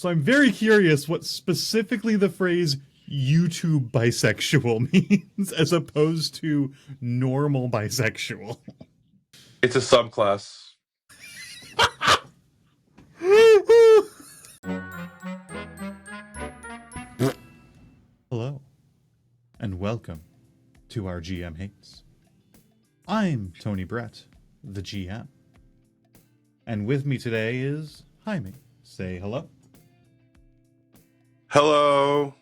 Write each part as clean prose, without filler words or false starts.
So I'm very curious what specifically the phrase YouTube bisexual means as opposed to normal bisexual. It's a subclass. Hello, and welcome to our GM Hates. I'm Tony Brett, the GM. And with me today is Jaime. Say hello. Hello.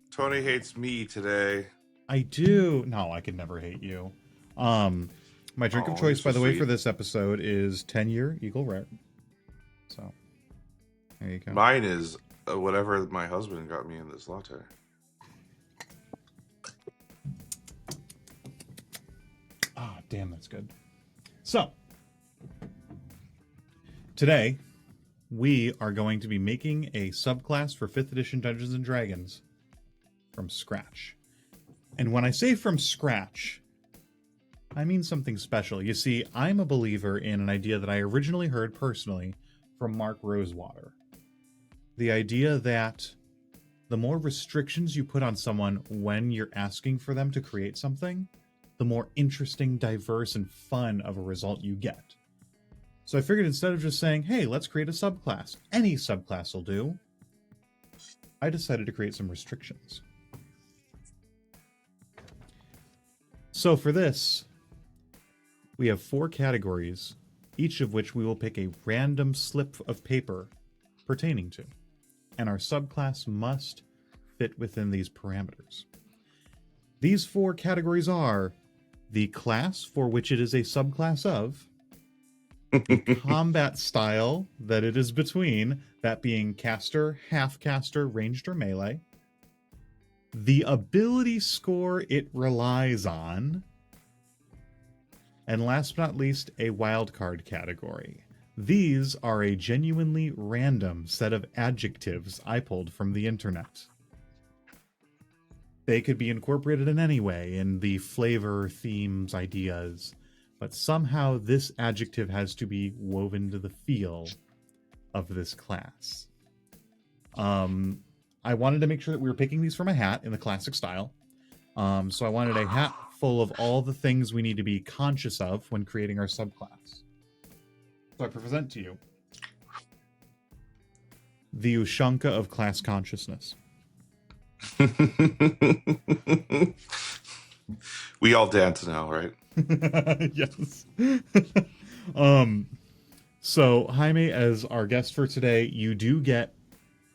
Tony hates me today. I do. No, I could never hate you. My drink of choice, by the way, for this episode is 10-year Eagle Rare. So, there you go. Mine is whatever my husband got me in this latte. Ah, damn, that's good. So, today, we are going to be making a subclass for 5th edition Dungeons & Dragons from scratch. And when I say from scratch, I mean something special. You see, I'm a believer in an idea that I originally heard personally from Mark Rosewater. The idea that the more restrictions you put on someone when you're asking for them to create something, the more interesting, diverse, and fun of a result you get. So I figured instead of just saying, hey, let's create a subclass, any subclass will do, I decided to create some restrictions. So for this, we have 4 categories, each of which we will pick a random slip of paper pertaining to. And our subclass must fit within these parameters. These 4 categories are the class for which it is a subclass of, the combat style that it is between, that being caster, half-caster, ranged, or melee, the ability score it relies on, and last but not least, a wildcard category. These are a genuinely random set of adjectives I pulled from the internet. They could be incorporated in any way, in the flavor, themes, ideas, but somehow this adjective has to be woven to the feel of this class. I wanted to make sure that we were picking these from a hat in the classic style. So I wanted a hat full of all the things we need to be conscious of when creating our subclass. So I present to you the ushanka of class consciousness. We all dance now, right? Yes. So Jaime, as our guest for today, you do get,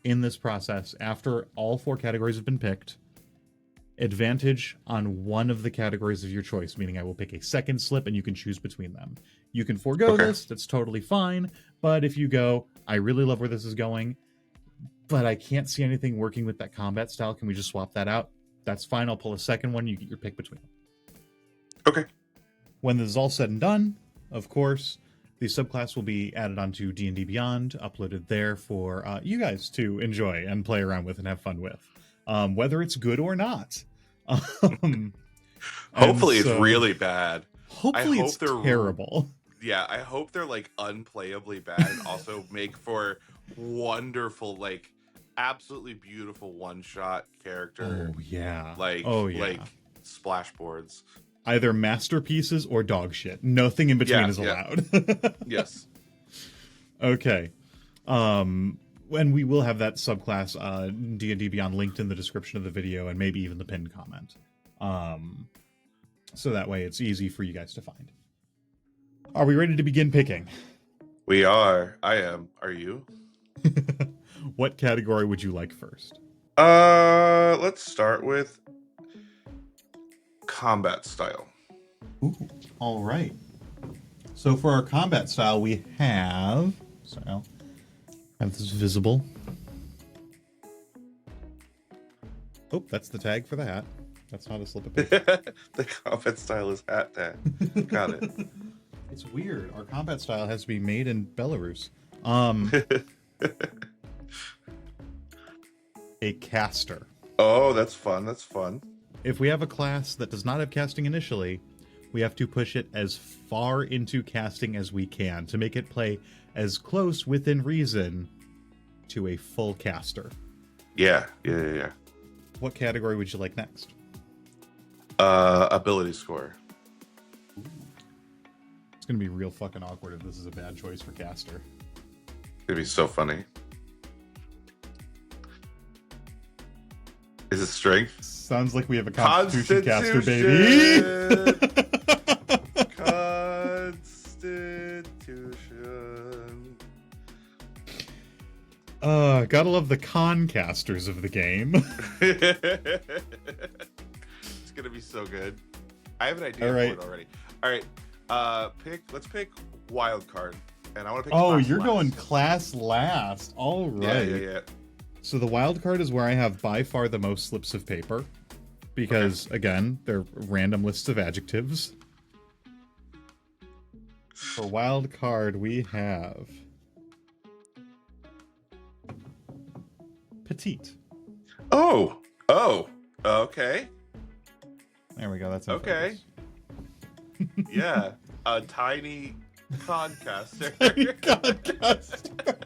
in this process, after all 4 categories have been picked, advantage on one of the categories of your choice, meaning I will pick a second slip and you can choose between them. You can forego this, that's totally fine, but if you go, I really love where this is going, but I can't see anything working with that combat style, can we just swap that out? That's fine, I'll pull a second one, you get your pick between them. Okay. When this is all said and done, of course, the subclass will be added onto D&D Beyond, uploaded there for you guys to enjoy and play around with and have fun with, whether it's good or not. Hopefully it's really bad. Hopefully it's terrible. Yeah, I hope they're like unplayably bad and also make for wonderful, like absolutely beautiful one-shot character. Oh yeah. Like splash boards. Either masterpieces or dog shit. Nothing in between is allowed. Yes. Okay. And we will have that subclass D&D Beyond linked in the description of the video and maybe even the pinned comment. So that way it's easy for you guys to find. Are we ready to begin picking? We are. I am. Are you? What category would you like first? Let's start with combat style. Ooh, all right. So for our combat style, we have... Sorry, I'll have this visible. Oh, that's the tag for the hat. That's not a slip of paper. The combat style is hat tag. Got it. It's weird. Our combat style has to be made in Belarus. A caster. Oh, that's fun. That's fun. If we have a class that does not have casting initially, we have to push it as far into casting as we can to make it play as close within reason to a full caster. Yeah. What category would you like next? Ability score. It's gonna be real fucking awkward if this is a bad choice for caster. It'd be so funny. Is it strength? Sounds like we have a Constitution caster, baby. Constitution. Gotta love the con casters of the game. It's gonna be so good. I have an idea for it already. All right, let's pick wild card, and I want to pick. Oh, class you're last. going class last. All right. Yeah. So the wild card is where I have by far the most slips of paper, because again, they're random lists of adjectives. For wild card, we have petite. Oh, okay. There we go. That's in Okay. focus. Yeah, a tiny concaster. Concaster.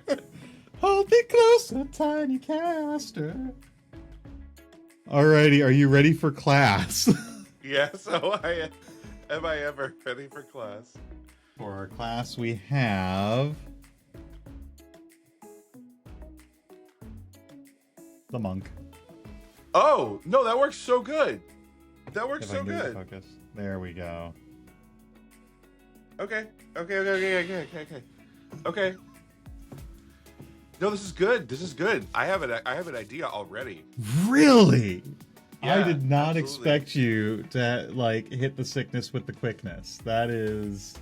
Hold me closer, tiny caster. Alrighty, are you ready for class? Yeah, so am I ever ready for class? For our class, we have the monk. Oh, no, that works so good. That works If I so can get it to good. focus. There we go. Okay. No, this is good. This is good. I have an idea already. Really? I Yeah, did not absolutely. expect you to like hit the sickness with the quickness. That is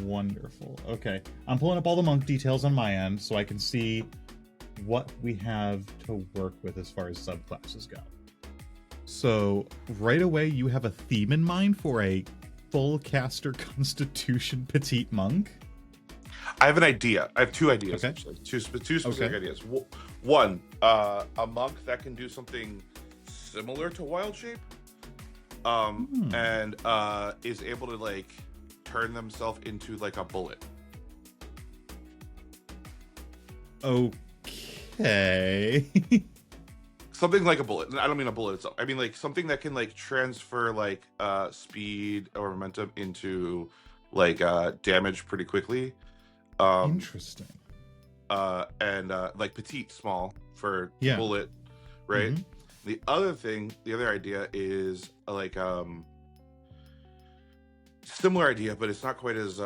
wonderful. Okay, I'm pulling up all the monk details on my end so I can see what we have to work with as far as subclasses go. So right away, you have a theme in mind for a full caster Constitution petite monk. I have an idea. I have two ideas, Okay. actually. Two specific Okay. ideas. One, a monk that can do something similar to Wild Shape, and is able to like turn themselves into like a bullet. Okay. Something like a bullet. I don't mean a bullet itself. I mean like something that can like transfer like speed or momentum into like damage pretty quickly. Interesting. And like petite, small for Yeah. bullet, right? Mhm. The other idea is like similar idea, but it's not quite as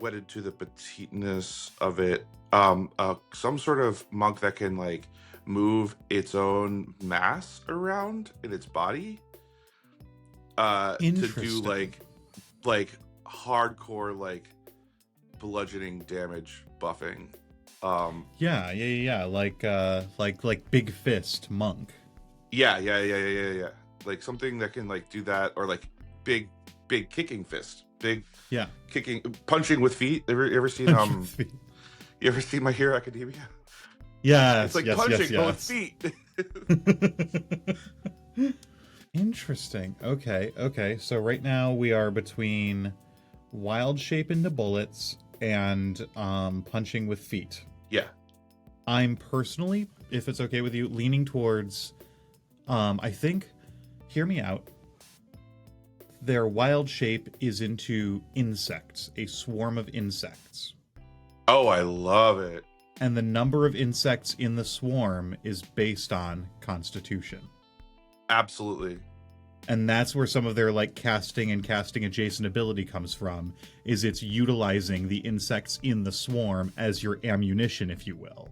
wedded to the petiteness of it. Some sort of monk that can like move its own mass around in its body to do Interesting. like hardcore like bludgeoning damage buffing. Yeah. Like big fist monk. Yeah. Like something that can like do that, or like big kicking fist, Yeah. kicking, punching with feet. Ever seen you ever seen My Hero Academia? Yeah. It's like punching but with feet. Interesting. Okay. So right now we are between wild shape into bullets and punching with feet. Yeah. I'm personally, if it's okay with you, leaning towards I think, hear me out, their wild shape is into insects, a swarm of insects. Oh, I love it. And the number of insects in the swarm is based on constitution. Absolutely. And that's where some of their like casting and casting adjacent ability comes from, is it's utilizing the insects in the swarm as your ammunition, if you will.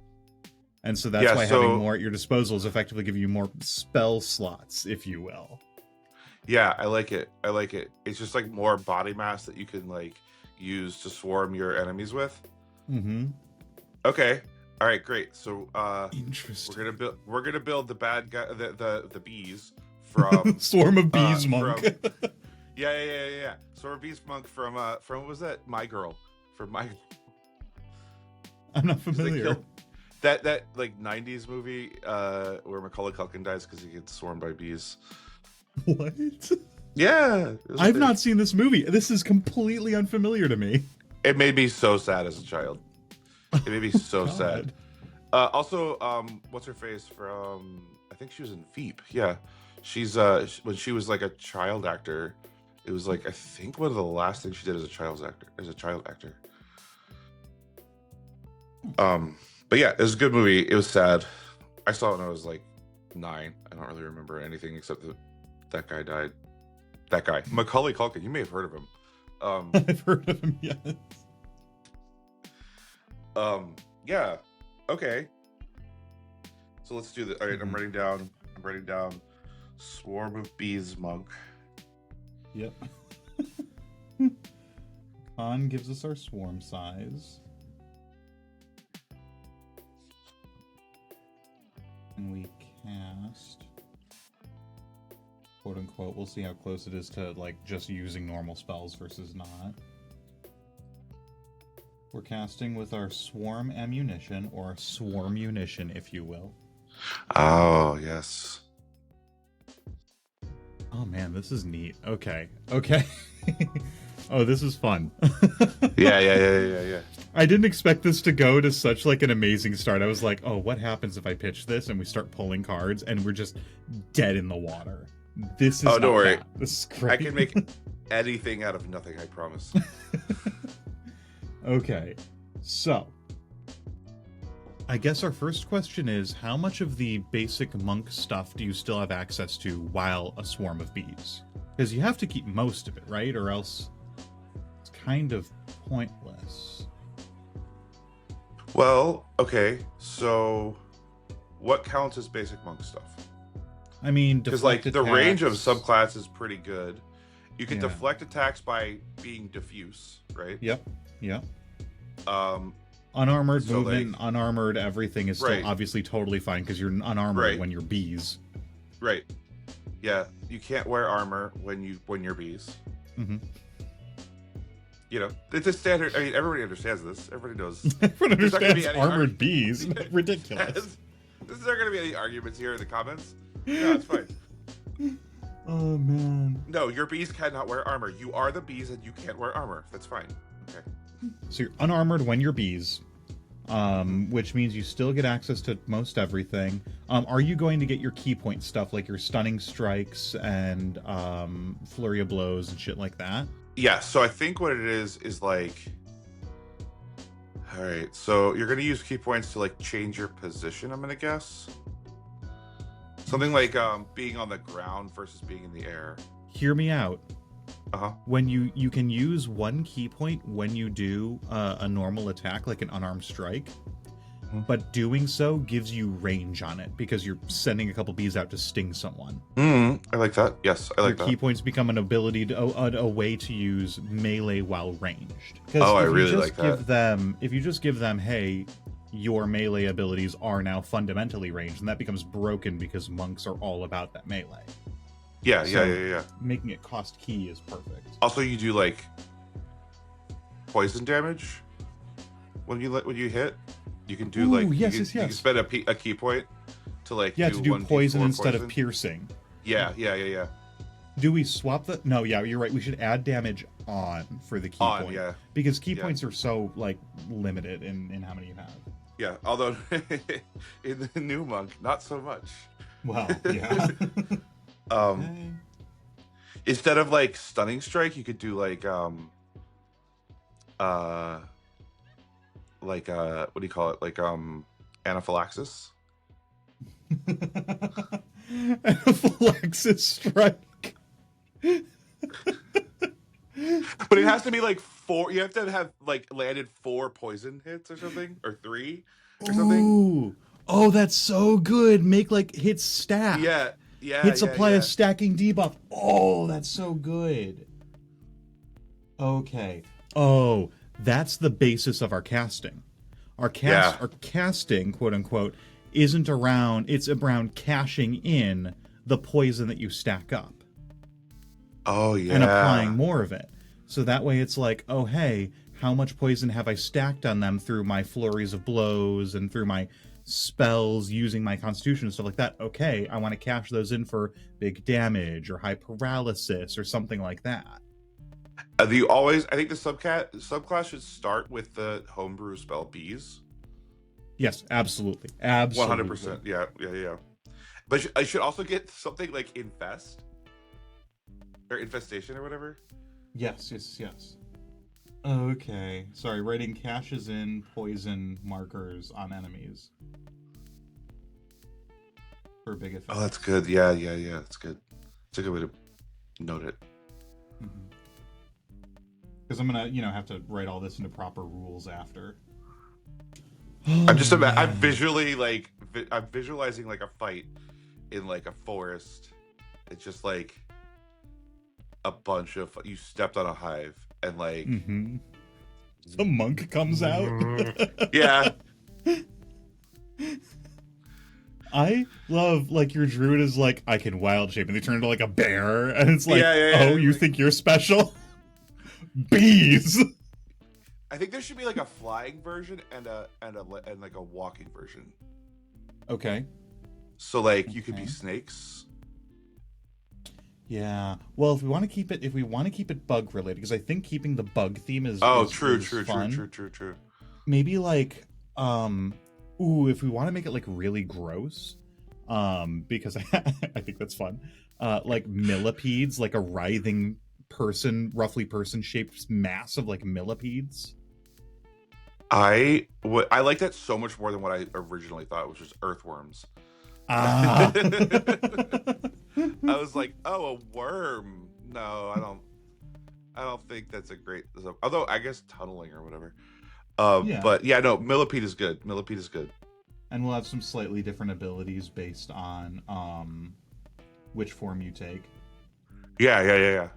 And so that's why having more at your disposal is effectively giving you more spell slots, if you will. Yeah, I like it. It's just like more body mass that you can like use to swarm your enemies with. Mm-hmm. Okay. All right, great. So Interesting. we're gonna build the bad guy, the bees from Swarm of bees monk. Yeah. Swarm of bees monk from what was that? My Girl. From My. I'm not familiar. That like 90s movie where Macaulay Culkin dies because he gets swarmed by bees. What? Yeah. I've not seen this movie. This is completely unfamiliar to me. It made me so sad as a child. It made me so God. sad. Also, what's her face from? I think she was in Veep. Yeah, she's when she was like a child actor. It was like I think one of the last things she did as a child actor. But yeah, it was a good movie. It was sad. I saw it when I was like 9. I don't really remember anything except that guy died. That guy, Macaulay Culkin. You may have heard of him. I've heard of him. Yes. Yeah. Okay. So let's do this. All right, I'm writing down Swarm of Bees monk. Yep. Con gives us our swarm size. And we cast, quote unquote, we'll see how close it is to like just using normal spells versus not. We're casting with our swarm ammunition, or swarm munition, if you will. Oh, yes. Oh man, this is neat. Okay. Oh, this is fun. Yeah. I didn't expect this to go to such like an amazing start. I was like, oh, what happens if I pitch this and we start pulling cards and we're just dead in the water? This is don't worry. That. This is great. I can make anything out of nothing, I promise. Okay, so I guess our first question is, how much of the basic monk stuff do you still have access to while a swarm of bees? Because you have to keep most of it, right? Or else it's kind of pointless. Well, okay, so what counts as basic monk stuff? I mean, because like the range of attacks. subclass is pretty good. You can Yeah. deflect attacks by being diffuse, right? Yep. So, Unarmored movement, like, unarmored everything is still Right. obviously totally fine because you're unarmored Right. when you're bees. Right. Yeah, you can't wear armor when you're bees. Mm-hmm. You know, it's a standard. I mean, everybody understands this. Everybody knows. Everyone There's not gonna understands be any armored bees. Ridiculous. There's not going to be any arguments here in the comments. No, it's fine. Oh man. No, your bees cannot wear armor. You are the bees and you can't wear armor. That's fine. Okay. So you're unarmored when you're bees, which means you still get access to most everything. Are you going to get your key point stuff like your stunning strikes and flurry of blows and shit like that? Yeah, so I think what it is like, all right, so you're going to use key points to like change your position, I'm going to guess. Something like being on the ground versus being in the air. Hear me out. Uh-huh. When you can use one key point when you do a normal attack, like an unarmed strike, but doing so gives you range on it because you're sending a couple bees out to sting someone. I like that. Yes, I like Your that. key points become an ability to a way to use melee while ranged. Oh, I really like that. If you just give them, hey, your melee abilities are now fundamentally ranged, and that becomes broken because monks are all about that melee. Yeah. Making it cost key is perfect. Also, you do like poison damage when you hit. You can do you can spend a key point to like to do 1d4 poison instead poison. of piercing. Yeah. Do we swap the? No, yeah, you're right. We should add damage on for the key point. Yeah. Because key points are so like limited in how many you have. Yeah, although in the new monk, not so much. Wow. Yeah. Okay. Instead of like stunning strike, you could do like what do you call it? Like anaphylaxis. Anaphylaxis strike. But it has to be like 4. You have to have like landed 4 poison hits or something, or 3 or something. Ooh. Oh, that's so good. Make like hits stack. Yeah. Hits apply a stacking debuff. Oh, that's so good. Okay. Oh, that's the basis of our casting. Our casting, quote unquote, isn't around. It's around cashing in the poison that you stack up. Oh yeah. And applying more of it. So that way it's like, oh hey, how much poison have I stacked on them through my flurries of blows and through my spells using my constitution and stuff like that? Okay, I want to cash those in for big damage or high paralysis or something like that. I think the subclass should start with the homebrew spell bees. Yes, absolutely. Absolutely. 100%. Yeah, yeah, yeah. But I should also get something like infest or infestation or whatever. Yes, yes, yes. Okay. Sorry, writing caches in poison markers on enemies for big Oh, that's effects. good. Yeah, yeah, yeah. That's good. It's a good way to note it. Because I'm gonna, have to write all this into proper rules after. I'm Oh just I'm man. visually like I'm visualizing like a fight in like a forest. It's just like a bunch of you stepped on a hive and like Mm-hmm. The monk comes out. yeah, I love like your druid is like, I can wild shape, and they turn into like a bear, and it's like, yeah, yeah, oh, yeah. you Like think you're special? Bees. I think there should be like a flying version and like a walking version. Okay. So like you could be Okay. snakes. Yeah. Well, if we want to keep it bug related, because I think keeping the bug theme is Oh, is true, is true, true, fun. true, true, true. Maybe like, ooh, if we want to make it like really gross, because I think that's fun. Like millipedes, like a writhing roughly person shaped mass of like millipedes. I like that so much more than what I originally thought, which was earthworms. Ah. I was like, oh, a worm. No, I don't. I don't think that's a great. Although I guess tunneling or whatever. Yeah. But yeah, no, millipede is good. Millipede is good. And we'll have some slightly different abilities based on which form you take. Yeah, yeah, yeah, yeah.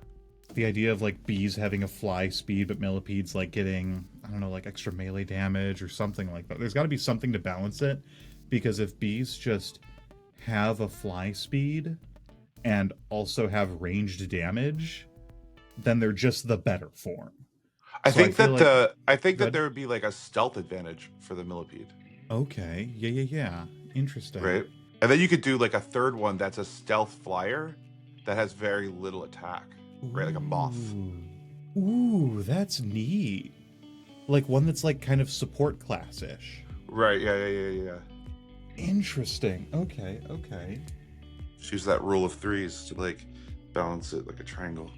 The idea of like bees having a fly speed, but millipedes like getting, I don't know, like extra melee damage or something like that. There's got to be something to balance it, because if bees just have a fly speed and also have ranged damage, then they're just the better form. So I feel like, I think that good. there would be like a stealth advantage for the millipede, Okay, yeah, yeah, yeah. Interesting. right? And then you could do like a third one that's a stealth flyer that has very little attack, right? Like a moth. Ooh. Ooh, that's neat. Like one that's like kind of support class-ish. Right, yeah, yeah, yeah, yeah. Interesting. Okay, okay. Just use that rule of threes to like balance it like a triangle.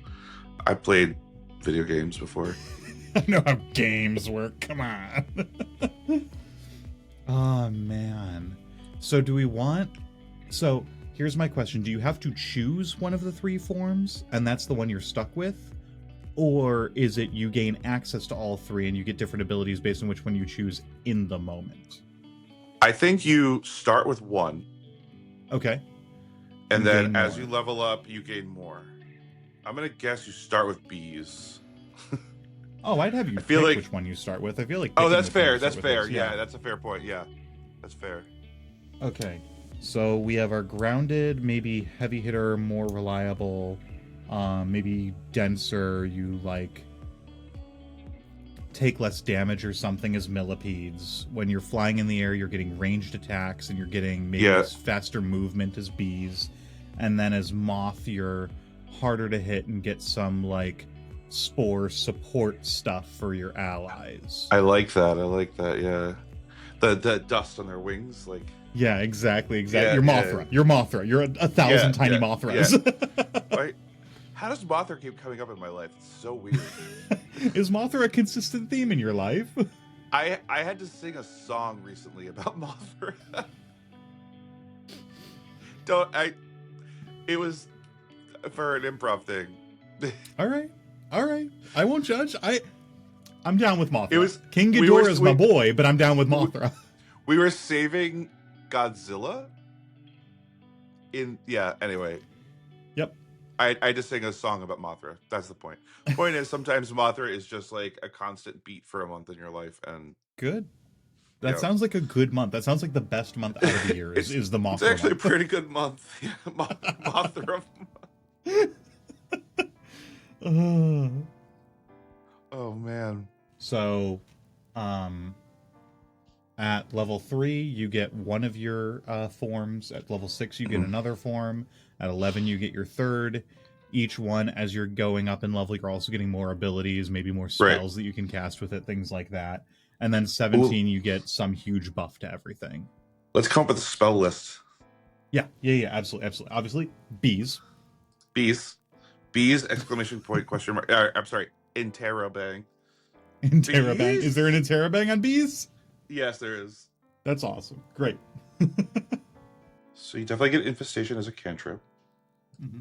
I played video games before. I know how games work. Come on. Oh man. So do we want so here's my question. Do you have to choose one of the three forms and that's the one you're stuck with? Or is it you gain access to all three and you get different abilities based on which one you choose in the moment? I think you start with one, Okay. and And then gain as you more. level up, you gain more. I'm gonna guess you start with bees. Oh, I'd have you I feel pick like, which one you start with. I feel like oh, picking that's which one you fair. start That's with fair. is, Yeah, yeah. that's a fair point. Yeah, that's fair. Okay. So we have our grounded, maybe heavy hitter, more reliable, maybe denser, you like take less damage or something as millipedes. When you're flying in the air, you're getting ranged attacks and you're getting maybe Yeah, faster movement as bees. And then as moth, you're harder to hit and get some like spore support stuff for your allies. I like that. I like that. Yeah, the dust on their wings, like Yeah, exactly, exactly. yeah, You're yeah, Mothra. You're Mothra. You're a yeah, thousand tiny yeah, yeah. Mothras. Right? How does Mothra keep coming up in my life? It's so weird. Is Mothra a consistent theme in your life? I had to sing a song recently about Mothra. Don't I? It was for an improv thing. All right, all right. I won't judge. I'm down with It Mothra. was King we were Ghidorah is my boy, but I'm down with we, Mothra. we were saving Godzilla in yeah. Anyway, Yep. I just sang a song about Mothra. That's the point. Point is, sometimes Mothra is just like a constant beat for a month in your life, and Good. That yeah, sounds like a good month. That sounds like the best month out of the year is, it's is the it's Mothra actually a month. pretty good month. Yeah, Mothra. Uh, Oh man. so, um, at level 3, you get one of your forms. At level 6, you get Mhm. another form. At 11, you get your third. each one, as you're going up in level, you're also getting more abilities, maybe more Right. spells that you can cast with it, things like that. And then Ooh, 17, you get some huge buff to everything. let's come up with a spell list. Yeah, absolutely, absolutely. Obviously, bees. Bees. Exclamation point, question mark. I'm sorry. Interrobang. Interrobang. Is there an Bees? Interrobang on bees? Yes, there is. That's awesome. Great. So you definitely get infestation as a cantrip. Mm-hmm.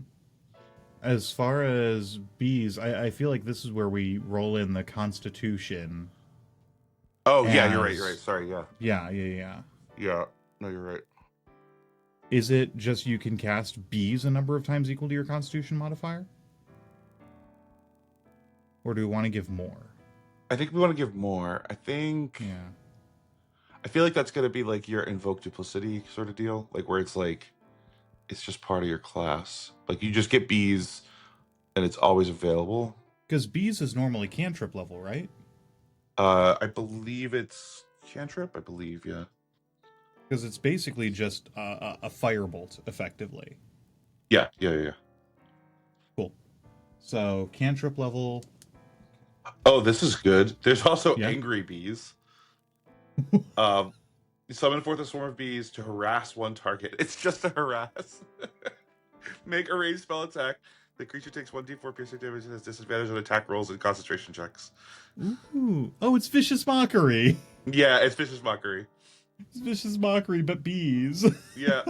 As far as bees, I feel like this is where we roll in the Constitution. Oh, yeah, you're right. Sorry, yeah. Yeah. Yeah, no, you're right. Is it just you can cast bees a number of times equal to your Constitution modifier? Or do we want to give more? I think we want to give more. I feel like that's going to be like your invoke duplicity sort of deal. Like where it's like, it's just part of your class. Like you just get bees and it's always available. Because bees is normally cantrip level, right? I believe it's cantrip. I believe, yeah. Because it's basically just a firebolt, effectively. Yeah. Cool. So cantrip level. Oh, this is good. There's also Yeah. angry bees. Summon forth a swarm of bees to harass one target. It's just a harass. Make a ranged spell attack. The creature takes 1d4 piercing damage and has disadvantage on attack rolls and concentration checks. Ooh. Oh, it's Vicious Mockery. Yeah, it's Vicious Mockery. It's Vicious Mockery, but bees. Yeah.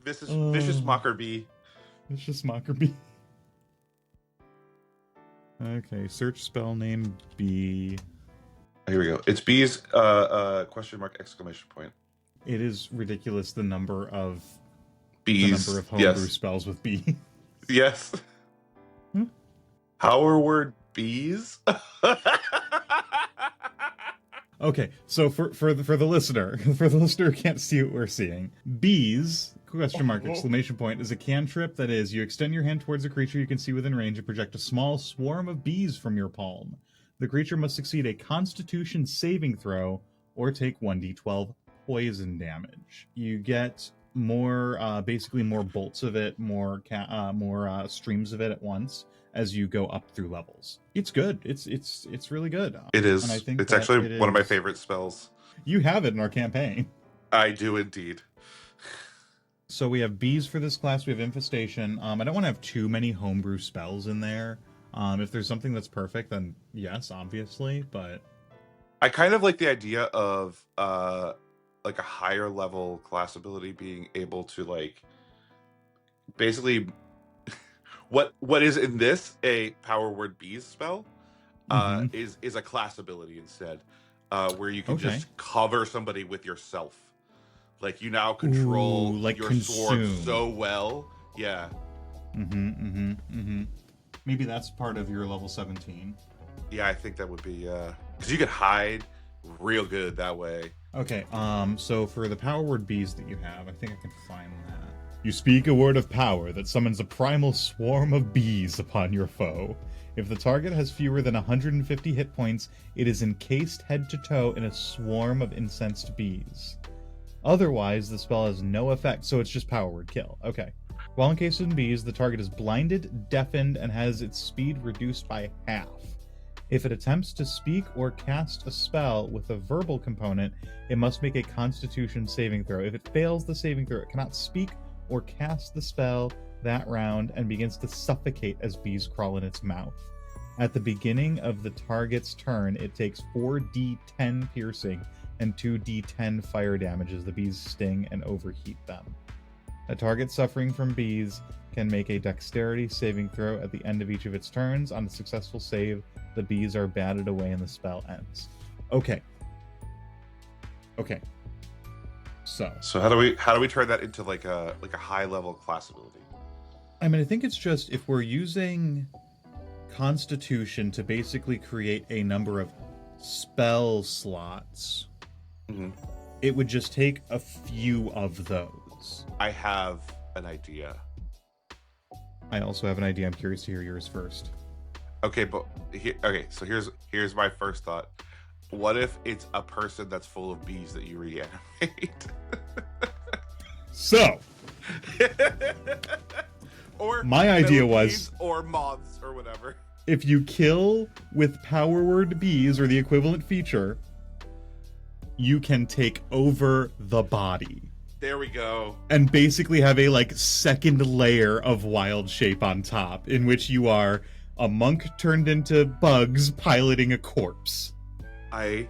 Vicious Mocker Bee. Vicious Mocker Bee. Okay, search spell name bee. Here we go. It's bees, question mark, exclamation point. It is ridiculous the number of bees. The number of homebrew spells with bee. Yes. Power word bees? Okay, so for the listener who can't see what we're seeing, bees question mark exclamation point is a cantrip that is you extend your hand towards a creature you can see within range and project a small swarm of bees from your palm. The creature must succeed a Constitution saving throw or take 1d12 poison damage. You get more, basically more bolts of it, more streams of it at once as you go up through levels. It's good. It's really good. It is. And I think it's actually one of my favorite spells. You have it in our campaign. I do indeed. So we have bees for this class. We have infestation. I don't want to have too many homebrew spells in there. If there's something that's perfect, then yes, obviously. But I kind of like the idea of like a higher level class ability being able to like basically what is in this a power word bees spell is a class ability instead, where you can just cover somebody with yourself. Like you now control your sword so well. Yeah. Maybe that's part of your level 17. Yeah, I think that would be because you could hide real good that way. Okay, so for the power word bees that you have, I think I can find that. You speak a word of power that summons a primal swarm of bees upon your foe. If the target has fewer than 150 hit points, it is encased head to toe in a swarm of incensed bees. Otherwise, the spell has no effect, so it's just power word kill. Okay. While encased in bees, the target is blinded, deafened, and has its speed reduced by half. If it attempts to speak or cast a spell with a verbal component, it must make a Constitution saving throw. If it fails the saving throw, it cannot speak or cast the spell that round and begins to suffocate as bees crawl in its mouth. At the beginning of the target's turn, it takes 4d10 piercing and 2d10 fire damage as the bees sting and overheat them. A target suffering from bees can make a dexterity saving throw at the end of each of its turns. On a successful save, the bees are batted away and the spell ends. Okay. So how do we turn that into like a high level class ability? I mean, I think it's just if we're using Constitution to basically create a number of spell slots, it would just take a few of those. I have an idea. I also have an idea. I'm curious to hear yours first. Okay, so here's my first thought. What if it's a person that's full of bees that you reanimate? So, Or my idea millipedes was or moths or whatever. if you kill with power word bees or the equivalent feature, you can take over the body. There we go. And basically have a like second layer of wild shape on top, in which you are a monk turned into bugs piloting a corpse. I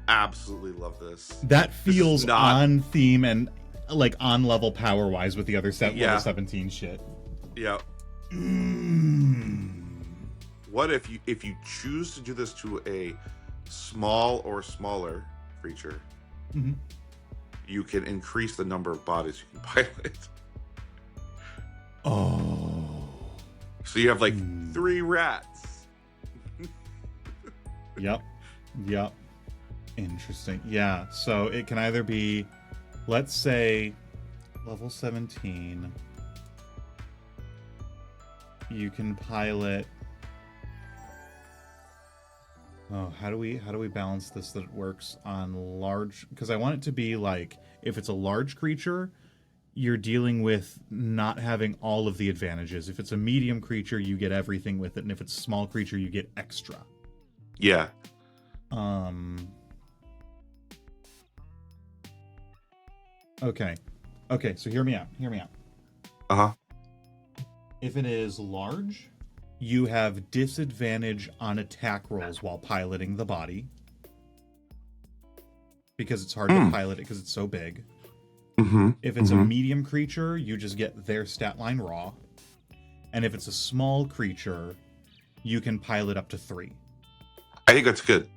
absolutely love this. That feels not... on theme and like on level power wise with the other level 17 shit. Yeah. What if you choose to do this to a small or smaller creature? Mm-hmm. You can increase the number of bodies you can pilot. Oh. So you have like 3 rats. Yep. Interesting. Yeah. So it can either be, let's say, level 17. You can pilot. Oh, how do we balance this that it works on large? Because I want it to be like, if it's a large creature, you're dealing with not having all of the advantages. If it's a medium creature, you get everything with it, and if it's a small creature, you get extra. Yeah. Okay. So hear me out. Uh-huh. If it is large, you have disadvantage on attack rolls while piloting the body. Because it's hard to pilot it because it's so big. Mm-hmm. If it's a medium creature, you just get their stat line raw. And if it's a small creature, you can pilot up to 3. I think that's good.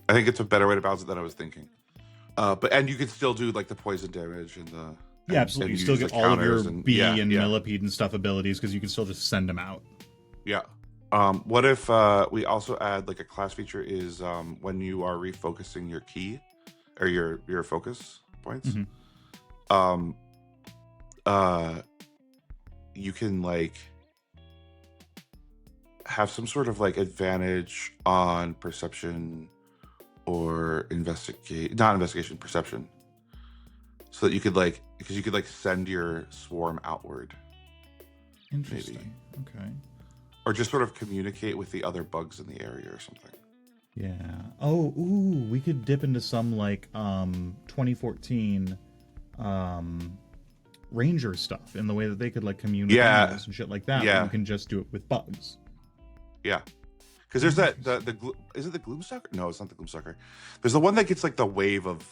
I think it's a better way to balance it than I was thinking. And you can still do like the poison damage and the... Yeah, absolutely. You still get all of your bee and millipede and stuff abilities because you can still just send them out. Yeah. What if we also add like a class feature is when you are refocusing your key or your focus points, you can like have some sort of like advantage on perception or perception, so that you could like, because you could like send your swarm outward. Interesting. Maybe. Okay. Or just sort of communicate with the other bugs in the area or something. Yeah. Oh, ooh, we could dip into some like 2014 Ranger stuff in the way that they could like commune with animals and shit like that. Yeah. But you can just do it with bugs. Yeah. Because there's that is it the Gloomstalker? No, it's not the Gloomstalker. There's the one that gets like the wave of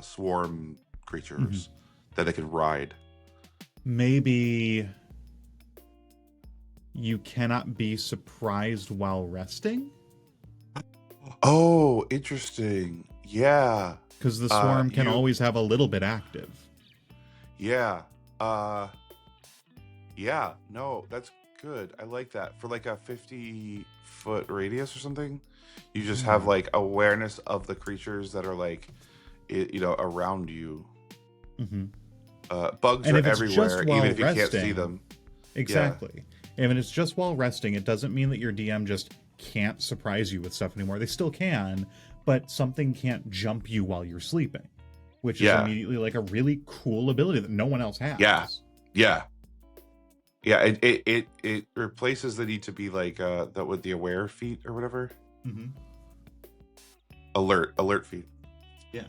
swarm creatures that they can ride. Maybe you cannot be surprised while resting? Oh, interesting. Yeah. Because the swarm can always have a little bit active. Yeah. Yeah. No, that's good. I like that. For like a 50-foot radius or something, you just have like awareness of the creatures that are like, around you. Bugs are everywhere, even if you can't see them. Exactly. Yeah. And if it's just while resting, it doesn't mean that your DM just can't surprise you with stuff anymore. They still can, but something can't jump you while you're sleeping, which is immediately like a really cool ability that no one else has. Yeah. It replaces the need to be like that with the aware feat or whatever. Alert feat. Yeah.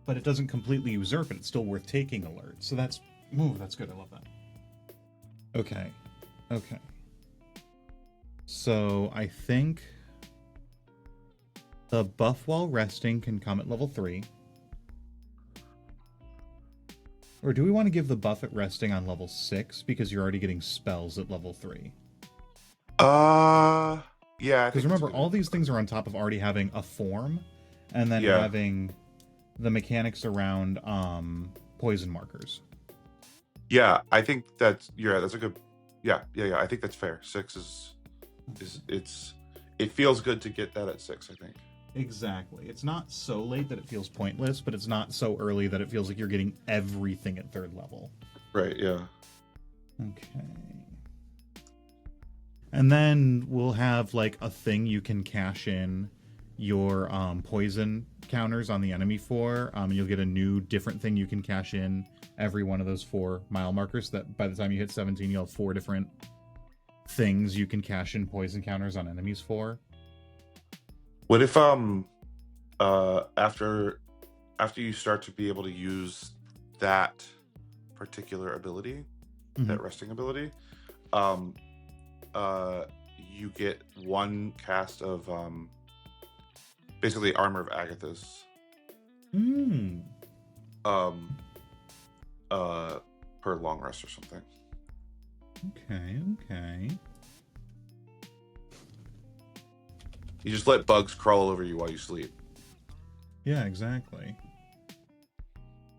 But it doesn't completely usurp it. It's still worth taking alert. So that's good. I love that. Okay. So I think the buff while resting can come at level 3. Or do we want to give the buff at resting on level 6 because you're already getting spells at level 3? Yeah. Because remember, all these things are on top of already having a form and then having the mechanics around poison markers. Yeah, I think that's a good. Yeah. I think that's fair. 6 is it feels good to get that at 6, I think. Exactly. It's not so late that it feels pointless, but it's not so early that it feels like you're getting everything at 3rd level. Right, yeah. Okay. And then we'll have like a thing you can cash in your poison counters on the enemy for. You'll get a new different thing you can cash in every one of those 4 mile markers. That by the time you hit 17, you'll have 4 different things you can cash in poison counters on enemies for. What if after you start to be able to use that particular ability, that resting ability, you get 1 cast of basically Armor of Agathis. Per long rest or something. Okay. You just let bugs crawl over you while you sleep. Yeah, exactly.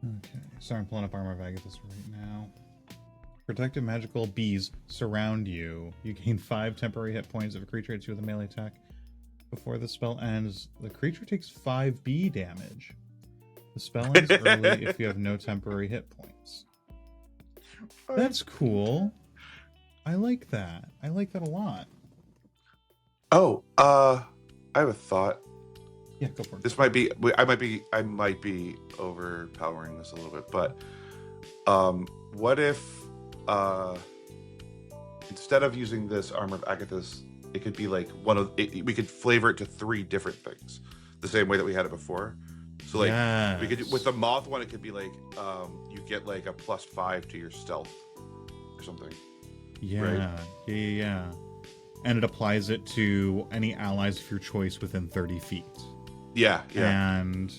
Okay, sorry, I'm pulling up Armor of Agathis right now. Protective magical bees surround you. You gain 5 temporary hit points if a creature hits you with a melee attack. Before the spell ends, the creature takes 5 bee damage. The spell ends early if you have no temporary hit points. That's cool. I like that. I like that a lot. Oh, I have a thought. Yeah, go for it. This might be I might be overpowering this a little bit, but what if instead of using this Armor of Agathis, it could be like we could flavor it to 3 different things, the same way that we had it before. So like we could, with the moth one, it could be like you get like a +5 to your stealth or something. Yeah, right? Yeah. And it applies it to any allies of your choice within 30 feet. Yeah. And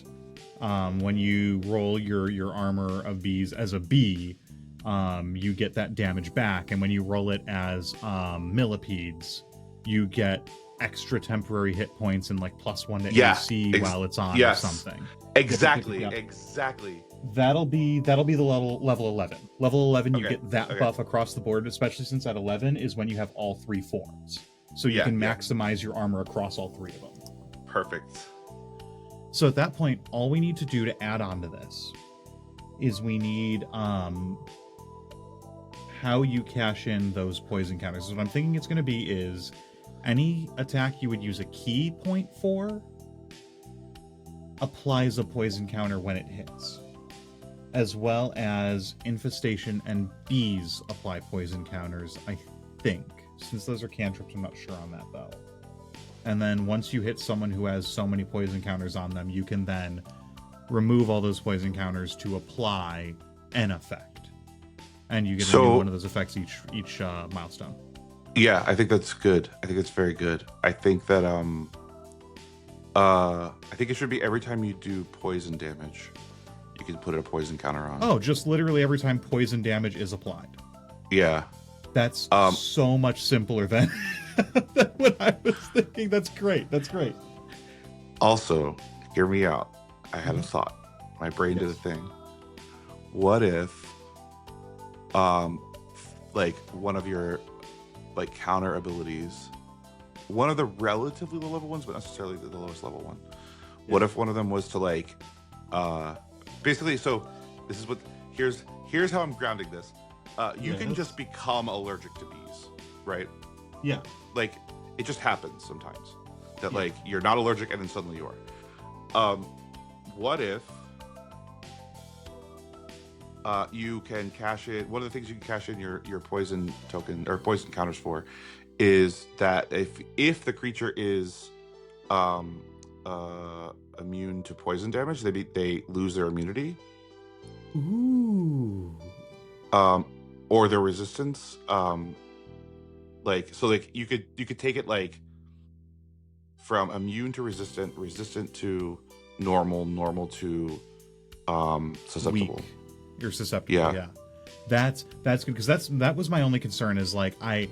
when you roll your armor of bees as a bee, you get that damage back. And when you roll it as millipedes, you get extra temporary hit points and like +1 to AC while it's on or something. Exactly. That'll be the level 11. Level 11, you get that buff across the board, especially since at 11 is when you have all 3 forms. So you can maximize your armor across all 3 of them. Perfect. So at that point, all we need to do to add on to this is we need how you cash in those poison counters. So what I'm thinking it's going to be is any attack you would use a key point for applies a poison counter when it hits, as well as infestation and bees apply poison counters, I think. Since those are cantrips, I'm not sure on that though. And then once you hit someone who has so many poison counters on them, you can then remove all those poison counters to apply an effect, and you get a new one of those effects each milestone. Yeah, I think that's good. I think it's very good. I think that I think it should be every time you do poison damage, you can put a poison counter on. Oh, just literally every time poison damage is applied. Yeah. That's so much simpler than what I was thinking. That's great. Also, hear me out. I had a thought. My brain did a thing. What if like one of your like counter abilities, one of the relatively low level ones, but not necessarily the lowest level one. What if one of them was to like basically, so this is what here's how I'm grounding this. You can just become allergic to bees, right? Yeah. Like it just happens sometimes that like you're not allergic and then suddenly you are. What if you can cash in, one of the things you can cash in your poison token or poison counters for is that if the creature is immune to poison damage, they lose their immunity. Ooh. Or their resistance. Like so, like you could take it like from immune to resistant to normal to susceptible. Weak. You're susceptible. Yeah. That's good, because that was my only concern is like I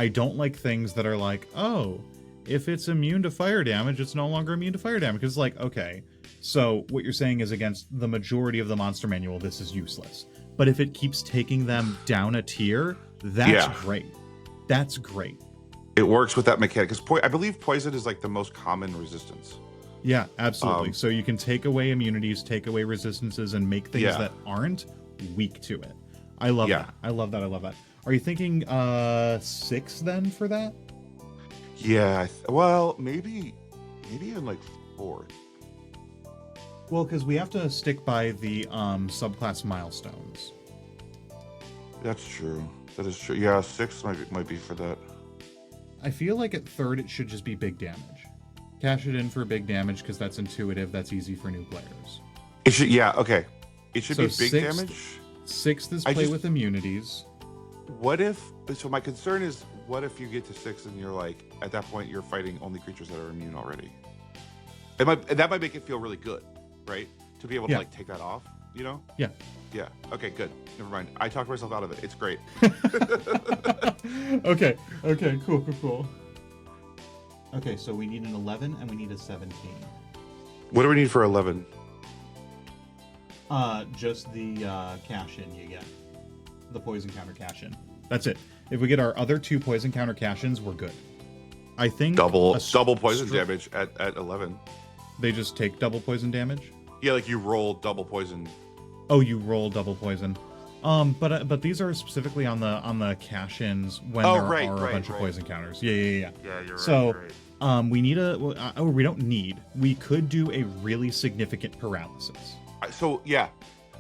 don't like things that are like, oh, if it's immune to fire damage, it's no longer immune to fire damage. Because like, okay, so what you're saying is against the majority of the monster manual, this is useless. But if it keeps taking them down a tier, that's great. That's great. It works with that mechanic because I believe poison is like the most common resistance. Yeah, absolutely. So you can take away immunities, take away resistances, and make things that aren't weak to it. I love that. I love that. Are you thinking 6 then for that? Yeah. Well, maybe maybe in like 4th. Well, because we have to stick by the subclass milestones. That's true. That is true. Yeah, 6th might be for that. I feel like at 3rd it should just be big damage. Cash it in for big damage because that's intuitive. That's easy for new players. It should. Yeah. Okay. It should So be big 6th damage. 6th is play with immunities. What if? So my concern is, what if you get to 6 and you're like, at that point you're fighting only creatures that are immune already? That might make it feel really good, right? To be able to like take that off, you know? Yeah. Yeah. Okay. Good. Never mind. I talked myself out of it. It's great. Okay. Cool. Okay, so we need an 11 and we need a 17. What do we need for 11? Just the cash in you get. The poison counter cash in. That's it. If we get our other 2 poison counter cash ins, we're good. I think double poison damage at 11. They just take double poison damage? Yeah, like you roll double poison. Oh, you roll double poison. But these are specifically on the cash ins when there are a bunch of poison counters. Yeah. Yeah, you're right. So you're right. we don't need. We could do a really significant paralysis. So yeah,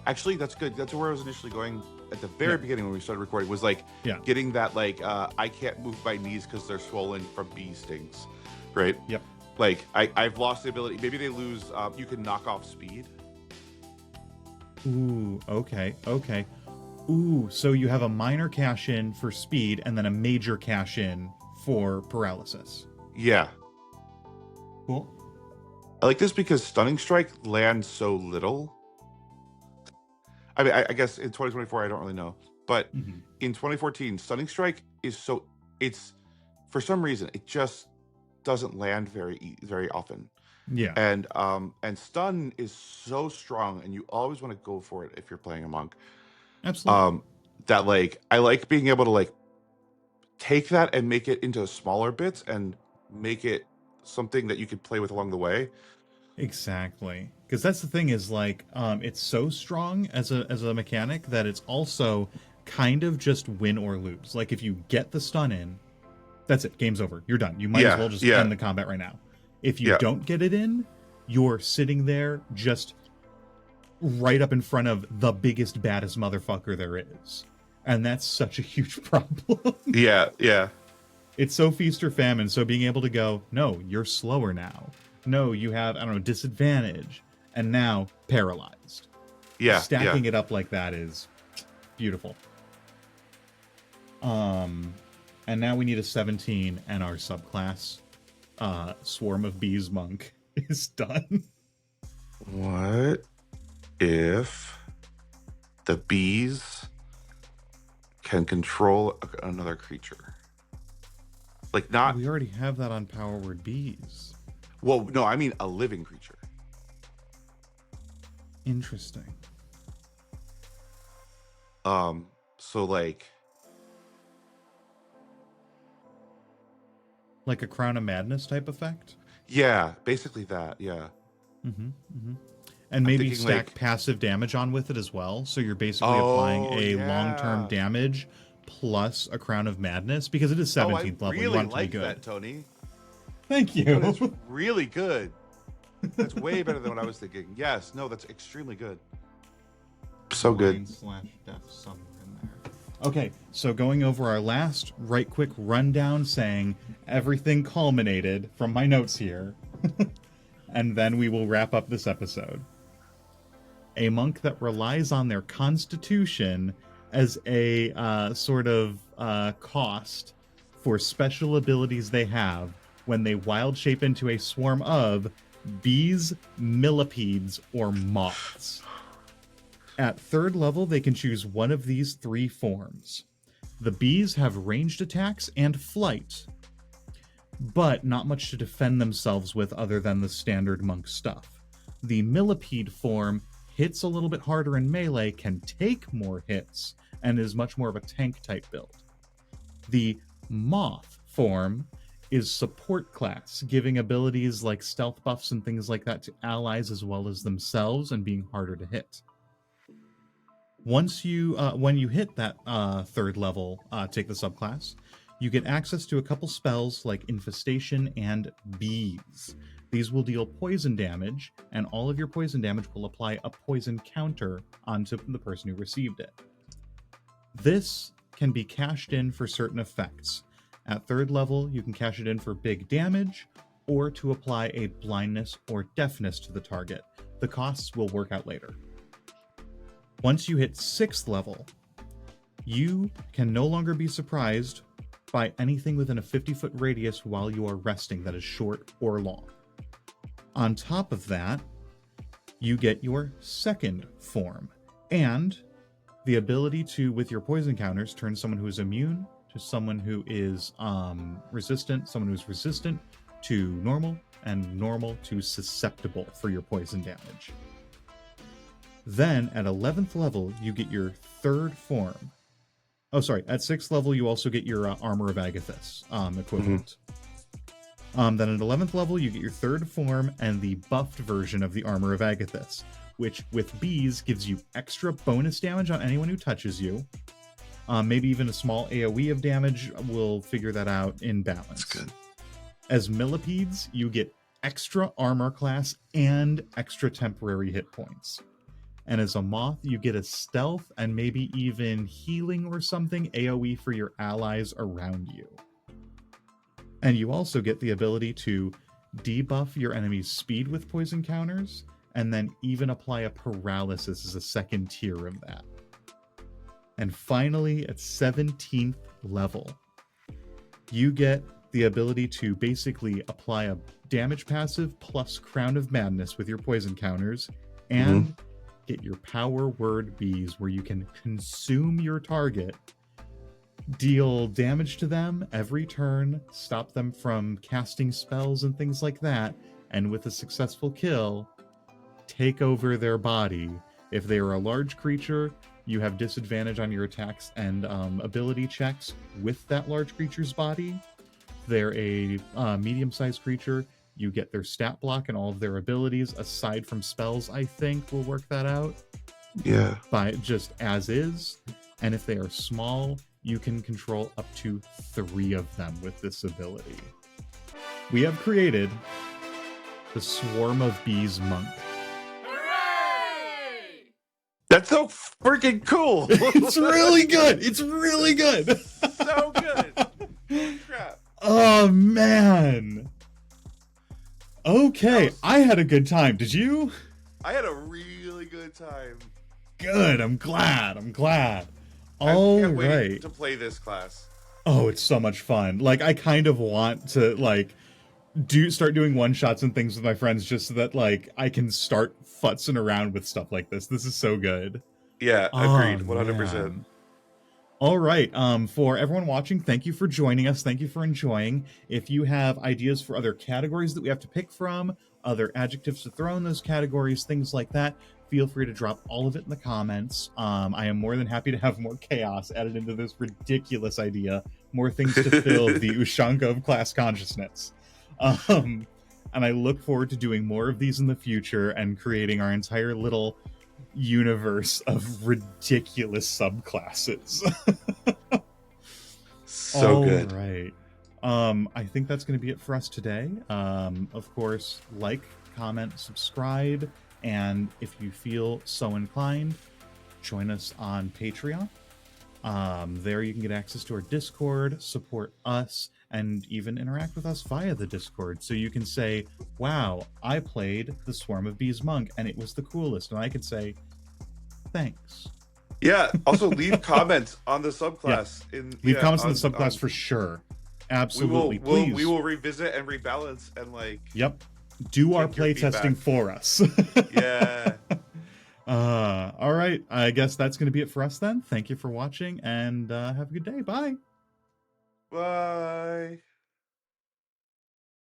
actually that's good. That's where I was initially going at the very beginning when we started recording, was like getting that like I can't move my knees because they're swollen from bee stings, right? Yep. Like I've lost the ability. Maybe they lose. You can knock off speed. Ooh, okay. Ooh, so you have a minor cash in for speed and then a major cash in for paralysis. Yeah. Cool. I like this because Stunning Strike lands so little. I mean, I guess in 2024, I don't really know. But in 2014, Stunning Strike is so... It's... For some reason, it just doesn't land very often. Yeah. And Stun is so strong, and you always want to go for it if you're playing a monk. Absolutely. That, like, I like being able to, like, take that and make it into smaller bits and make it something that you could play with along the way. Exactly, because that's the thing is like it's so strong as a mechanic that it's also kind of just win or lose. Like if you get the stun in, that's it, game's over, you're done. You might as well just end the combat right now. If you don't get it in, you're sitting there just right up in front of the biggest, baddest motherfucker there is, and that's such a huge problem. Yeah. It's so feast or famine. So being able to go, no, you're slower now. No, you have, I don't know, disadvantage, and now paralyzed. Yeah. Stacking it up like that is beautiful. And now we need a 17, and our subclass, Swarm of Bees Monk, is done. What if the bees can control another creature? Like not... We already have that on Power Word Bees. Well, no, I mean a living creature. Interesting. So like a Crown of Madness type effect? Yeah, basically that, yeah. And maybe stack like passive damage on with it as well. So you're basically applying a long-term damage plus a Crown of Madness, because it is 17th level. You want it to be good. That, Tony. Thank you. That's really good. That's way better than what I was thinking. Yes, no, that's extremely good. So good. /death somewhere in there. Okay, so going over our last right quick rundown, saying everything culminated from my notes here, and then we will wrap up this episode. A monk that relies on their constitution as a sort of cost for special abilities they have when they wild shape into a swarm of bees, millipedes, or moths. At 3rd level, they can choose one of these 3 forms. The bees have ranged attacks and flight, but not much to defend themselves with other than the standard monk stuff. The millipede form hits a little bit harder in melee, can take more hits, and is much more of a tank type build. The moth form is support class, giving abilities like stealth buffs and things like that to allies as well as themselves, and being harder to hit. Once you, when you hit that 3rd level, take the subclass, you get access to a couple spells like Infestation and Bees. These will deal poison damage, and all of your poison damage will apply a poison counter onto the person who received it. This can be cashed in for certain effects. At 3rd level, you can cash it in for big damage, or to apply a blindness or deafness to the target. The costs will work out later. Once you hit 6th level, you can no longer be surprised by anything within a 50-foot radius while you are resting that is short or long. On top of that, you get your 2nd form, and the ability to, with your poison counters, turn someone who is immune to someone who is resistant, someone who's resistant to normal, and normal to susceptible for your poison damage. Then, at 11th level, you get your 3rd form. Oh, sorry. At 6th level, you also get your Armor of Agathis equivalent. Then at 11th level, you get your 3rd form and the buffed version of the Armor of Agathis, which, with bees, gives you extra bonus damage on anyone who touches you. Maybe even a small AoE of damage. We'll figure that out in balance. That's good. As millipedes, you get extra armor class and extra temporary hit points. And as a moth, you get a stealth and maybe even healing or something AoE for your allies around you. And you also get the ability to debuff your enemy's speed with poison counters, and then even apply a paralysis as a 2nd tier of that. And finally, at 17th level, you get the ability to basically apply a damage passive plus Crown of Madness with your poison counters, and get your power word bees, where you can consume your target, deal damage to them every turn, stop them from casting spells and things like that, and with a successful kill, take over their body. If they are a large creature, you have disadvantage on your attacks and ability checks with that large creature's body. If they're a medium-sized creature, you get their stat block and all of their abilities, aside from spells, I think. We'll work that out. Yeah. By just as is. And if they are small, you can control up to 3 of them with this ability. We have created the Swarm of Bees Monk. Hooray! That's so freaking cool. It's really good. It's really good. So good. Holy crap. Oh, man. Okay, I had a good time. Did you? I had a really good time. Good. I'm glad. I All can't wait right. to play this class. Oh, it's so much fun. Like, I kind of want to, like, start doing one-shots and things with my friends just so that, like, I can start futzing around with stuff like this. This is so good. Yeah, agreed. 100%. Man. All right. For everyone watching, thank you for joining us. Thank you for enjoying. If you have ideas for other categories that we have to pick from, other adjectives to throw in those categories, things like that, feel free to drop all of it in the comments. I am more than happy to have more chaos added into this ridiculous idea. More things to fill the ushanka of class consciousness. And I look forward to doing more of these in the future and creating our entire little universe of ridiculous subclasses. So good. All right. I think that's going to be it for us today. Of course, like, comment, subscribe, and if you feel so inclined, join us on Patreon. There you can get access to our Discord, support us, and even interact with us via the Discord. So you can say, wow, I played the Swarm of Bees Monk, and it was the coolest. And I could say, thanks. Yeah, also leave comments on the subclass. Leave comments on the subclass for sure. Absolutely. Please. We will revisit and rebalance and, like... Yep. Do our take your playtesting feedback. for us. Yeah. All right. I guess that's going to be it for us then. Thank you for watching, and have a good day. Bye. Bye.